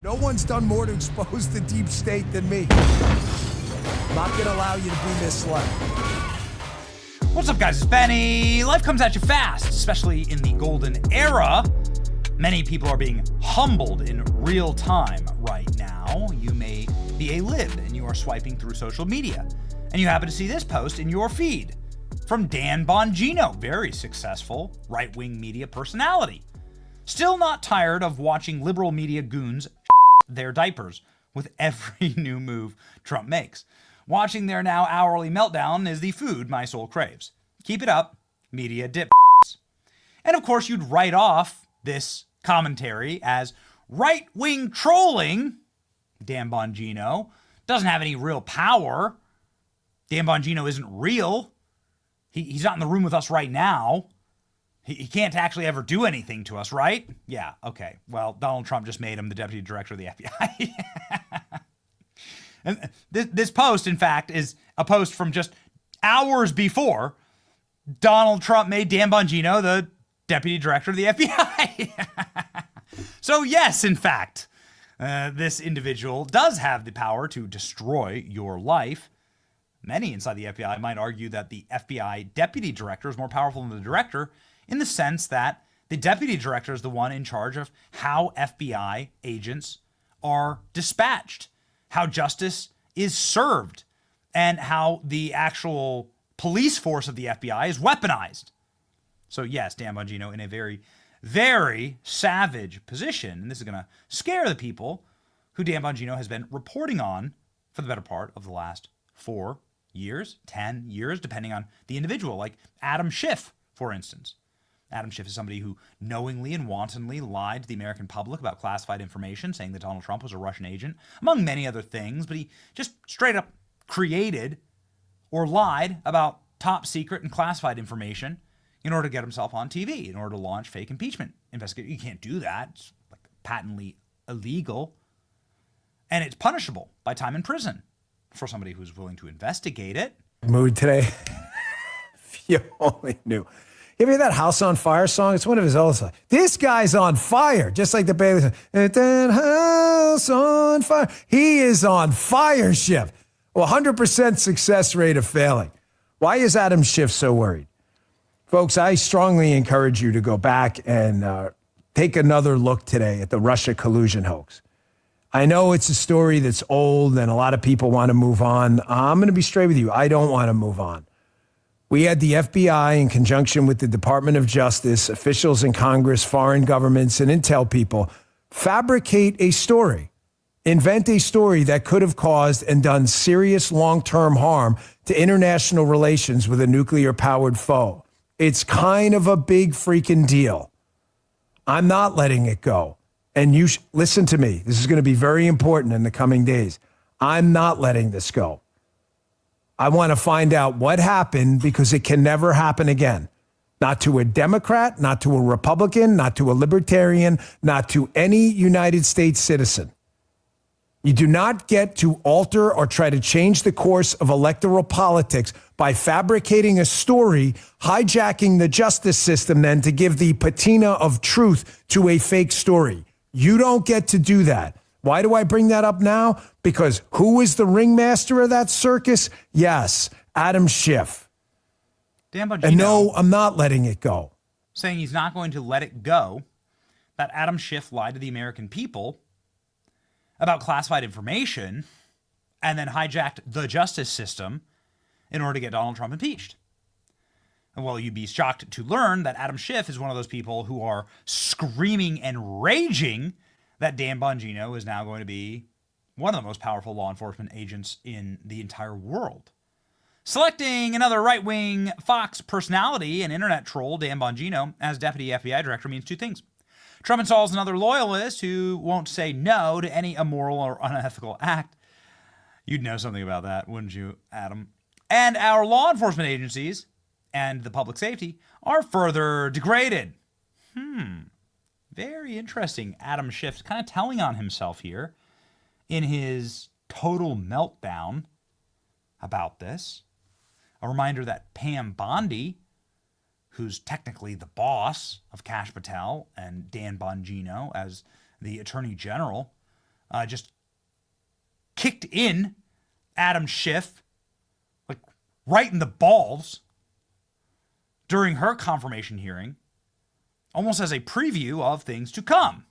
No one's done more to expose the deep state than me. I'm not going to allow you to be misled. What's up, guys? It's Benny. Life comes at you fast, especially in the golden era. Many people are being humbled in real time right now. You may be a lib and you are swiping through social media, and you happen to see this post in your feed from Dan Bongino, very successful right-wing media personality. Still not tired of watching liberal media goons their diapers with every new move Trump makes. Watching their now hourly meltdown is the food my soul craves. Keep it up, media dip. And of course, you'd write off this commentary as right-wing trolling. Dan Bongino doesn't have any real power. Dan Bongino isn't real. He's not in the room with us right now. He can't actually ever do anything to us, right? Yeah, okay. Well, Donald Trump just made him the deputy director of the FBI. And this post, in fact, is a post from just hours before Donald Trump made Dan Bongino the deputy director of the FBI. So yes, in fact, this individual does have the power to destroy your life. Many inside the FBI might argue that the FBI deputy director is more powerful than the director, in the sense that the deputy director is the one in charge of how FBI agents are dispatched, how justice is served, and how the actual police force of the FBI is weaponized. So yes, Dan Bongino in a very, very savage position, and this is going to scare the people who Dan Bongino has been reporting on for the better part of the last 4 years, 10 years, depending on the individual, like Adam Schiff, for instance. Adam Schiff is somebody who knowingly and wantonly lied to the American public about classified information, saying that Donald Trump was a Russian agent, among many other things, but he just straight up created or lied about top secret and classified information in order to get himself on TV, in order to launch fake impeachment investigation. You can't do that. It's like patently illegal. And it's punishable by time in prison for somebody who's willing to investigate it. Mood today. If you only knew. You ever hear that House on Fire song? It's one of his old songs. This guy's on fire, just like the Bailey song. That house on fire. He is on fire, Schiff. Well, 100% success rate of failing. Why is Adam Schiff so worried? Folks, I strongly encourage you to go back and take another look today at the Russia collusion hoax. I know it's a story that's old and a lot of people want to move on. I'm going to be straight with you. I don't want to move on. We had the FBI in conjunction with the Department of Justice, officials in Congress, foreign governments, and intel people fabricate a story, invent a story that could have caused and done serious long-term harm to international relations with a nuclear-powered foe. It's kind of a big freaking deal. I'm not letting it go. And you listen to me. This is going to be very important in the coming days. I'm not letting this go. I want to find out what happened, because it can never happen again. Not to a Democrat, not to a Republican, not to a Libertarian, not to any United States citizen. You do not get to alter or try to change the course of electoral politics by fabricating a story, hijacking the justice system then to give the patina of truth to a fake story. You don't get to do that. Why do I bring that up now? Because who is the ringmaster of that circus? Yes, Adam Schiff. Dan Bongino, and no, I'm not letting it go. Saying he's not going to let it go, that Adam Schiff lied to the American people about classified information and then hijacked the justice system in order to get Donald Trump impeached. And well, you'd be shocked to learn that Adam Schiff is one of those people who are screaming and raging that Dan Bongino is now going to be one of the most powerful law enforcement agents in the entire world. Selecting another right-wing Fox personality and internet troll, Dan Bongino, as deputy FBI director means two things. Trump installs another loyalist who won't say no to any immoral or unethical act. You'd know something about that, wouldn't you, Adam? And our law enforcement agencies and the public safety are further degraded. Very interesting. Adam Schiff kind of telling on himself here in his total meltdown about this. A reminder that Pam Bondi, who's technically the boss of Kash Patel and Dan Bongino as the Attorney General, just kicked in Adam Schiff, like right in the balls during her confirmation hearing, almost as a preview of things to come.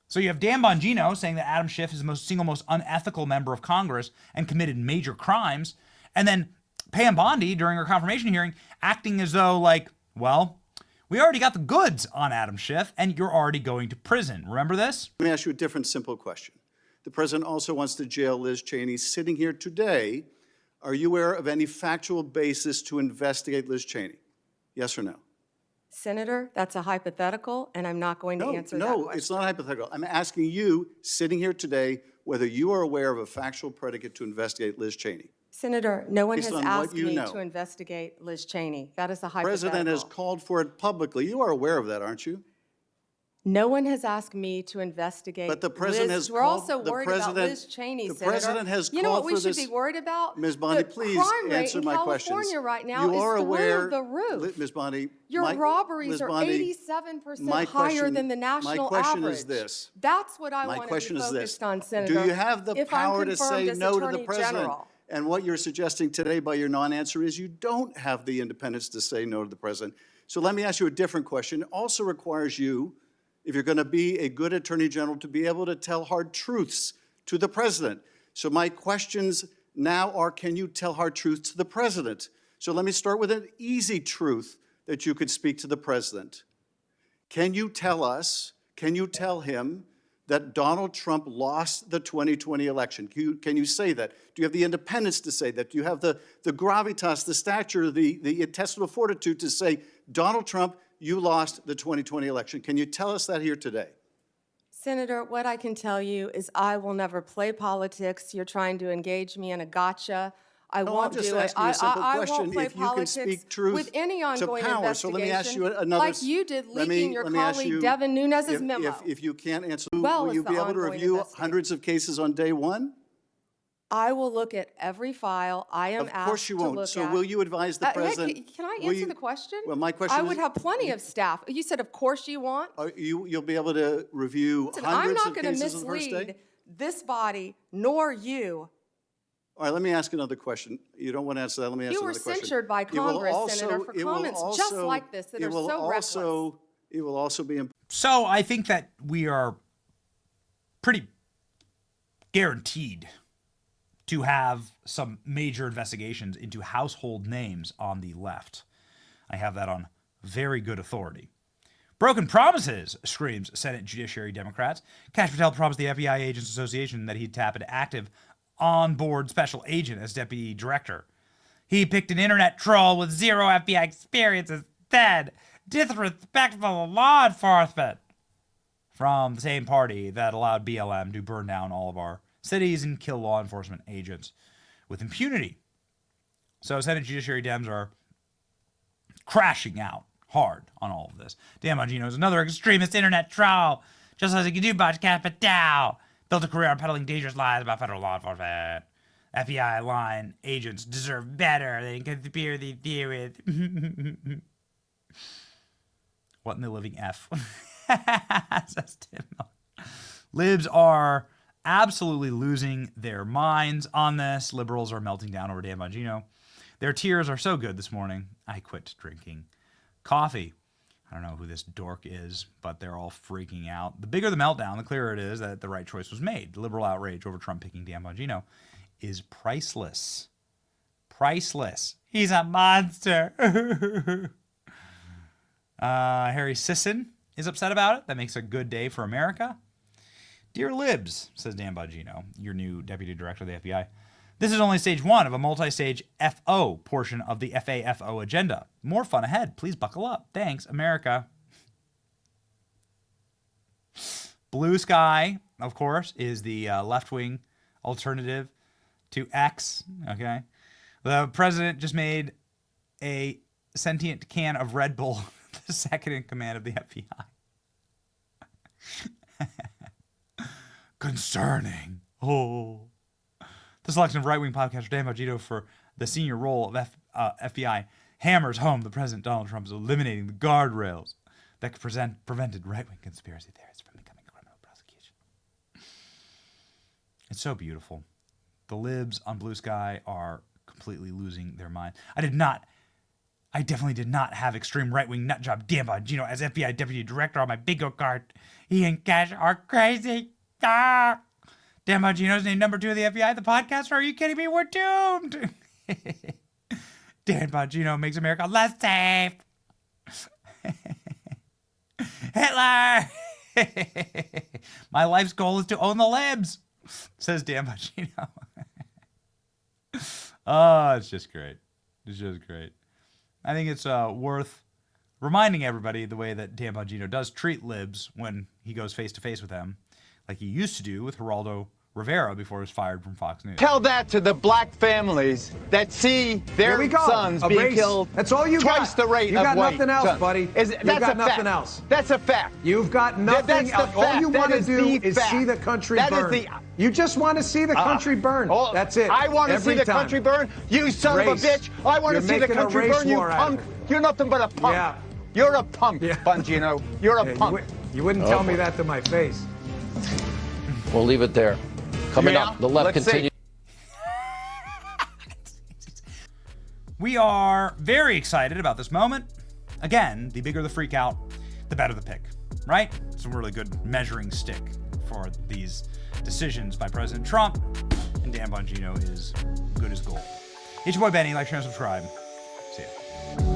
So you have Dan Bongino saying that Adam Schiff is the single most unethical member of Congress and committed major crimes. And then Pam Bondi, during her confirmation hearing, acting as though like, well, we already got the goods on Adam Schiff and you're already going to prison. Remember this? Let me ask you a different, simple question. The president also wants to jail Liz Cheney. Sitting here today, are you aware of any factual basis to investigate Liz Cheney? Yes or no? Senator, that's a hypothetical, and I'm not going to answer that question. No, it's not hypothetical. I'm asking you, sitting here today, whether you are aware of a factual predicate to investigate Liz Cheney. Senator, no one has Based on asked what you me know. to investigate Liz Cheney. That is a The hypothetical. president has called for it publicly. You are aware of that, aren't you? No one has asked me to investigate But the president Liz. has We're called- also the worried about president- Liz Cheney, the Senator. president has You know what called we for should this- be worried about? Ms. Bondi, The please crime rate answer in my California questions. right now You is are aware, through the roof. Ms. Bondi, Your robberies Ms. are Bondi, 87% my higher question- than the national my question average. is this. That's what I My want to question be is this. focused on, Senator. Do you have the if I'm power to confirmed say as no to the Attorney president? General. And what you're suggesting today by your non-answer is you don't have the independence to say no to the president. So let me ask you a different question. It also requires you, if you're going to be a good attorney general, to be able to tell hard truths to the president. So my questions now are, can you tell hard truths to the president? So let me start with an easy truth that you could speak to the president. Can you tell us, can you tell him that Donald Trump lost the 2020 election? Can you say that? Do you have the independence to say that? Do you have the gravitas, the stature, the intestinal fortitude to say, Donald Trump, you lost the 2020 election? Can you tell us that here today? Senator, what I can tell you is I will never play politics. You're trying to engage me in a gotcha. I No, won't I'm just do it. asking you a simple I question. won't play If you can politics speak truth with any to ongoing power. So investigation, let me ask you another. like you did let me- leaking your let me ask colleague you, Devin Nunes's memo. If you can't answer, Well will as you the be able to ongoing review investigation. hundreds of cases on day one? I will look at every file I am Of course asked you to won't. look So at. will you advise the Hey, president? can I will answer you- the question? Well, my question I is- would have plenty of staff. You said, of course you want. You'll be able to review Listen, I'm hundreds not of going to cases on the first mislead day? this body nor you. All right, let me ask another question. You don't want to answer that. Let me ask You were another question. censured by It will Congress, also- Senator, for it will comments just also- like this that it are will so reckless. It will also be important. So I think that we are pretty guaranteed to have some major investigations into household names on the left. I have that on very good authority. Broken promises, screams Senate Judiciary Democrats. Kash Patel promised the FBI Agents Association that he'd tap an active on-board special agent as deputy director. He picked an internet troll with zero FBI experience instead. Disrespectful of law enforcement. From the same party that allowed BLM to burn down all of our cities and kill law enforcement agents with impunity. So Senate Judiciary Dems are crashing out hard on all of this. Dan Bongino is another extremist internet troll, just as he can do by Kash Patel. Built a career on peddling dangerous lies about federal law enforcement. FBI line agents deserve better than conspiracy with. What in the living F? Says Tim. Libs are absolutely losing their minds on this. Liberals are melting down over Dan Bongino. Their tears are so good this morning. I quit drinking coffee. I don't know who this dork is, but they're all freaking out. The bigger the meltdown, the clearer it is that the right choice was made. The liberal outrage over Trump picking Dan Bongino is priceless. Priceless. He's a monster. Harry Sisson is upset about it. That makes a good day for America. Dear Libs, says Dan Bongino, your new deputy director of the FBI, this is only stage one of a multi-stage FO portion of the FAFO agenda. More fun ahead. Please buckle up. Thanks, America. Blue Sky, of course, is the left-wing alternative to X. Okay, the president just made a sentient can of Red Bull the second in command of the FBI. Concerning. Oh. The selection of right-wing podcaster Dan Bongino for the senior role of FBI hammers home the President Donald Trump is eliminating the guardrails that prevented right-wing conspiracy theorists from becoming a criminal prosecution. It's so beautiful. The libs on Blue Sky are completely losing their mind. I definitely did not have extreme right-wing nutjob Dan Bongino as FBI deputy director on my bingo card. He and Cash are crazy. Ah! Dan Bongino's named number 2 of the FBI. The podcaster, are you kidding me? We're doomed. Dan Bongino makes America less safe. Hitler. My life's goal is to own the libs, says Dan Bongino. Oh, it's just great. It's just great. I think it's worth reminding everybody the way that Dan Bongino does treat libs when he goes face-to-face with them, like he used to do with Geraldo Rivera before he was fired from Fox News. Tell that to the black families that see their sons being killed. That's all you twice got. the rate you of got white nothing else, sons. buddy. That's you got a nothing fact. else. That's a fact. You've got nothing else. All you want to do is see the country burn. You just want to see the country burn. That's it. I want to see the country burn. You son of a bitch. I want to see the country burn. You punk. You're nothing but a punk. Yeah. You're a punk, Bongino. You're a punk. You wouldn't tell me that to my face. We'll leave it there. Coming up, the left continues. We are very excited about this moment. Again, the bigger the freak out, the better the pick, right? It's a really good measuring stick for these decisions by President Trump, and Dan Bongino is good as gold. It's your boy Benny. Like, share, and subscribe. See ya.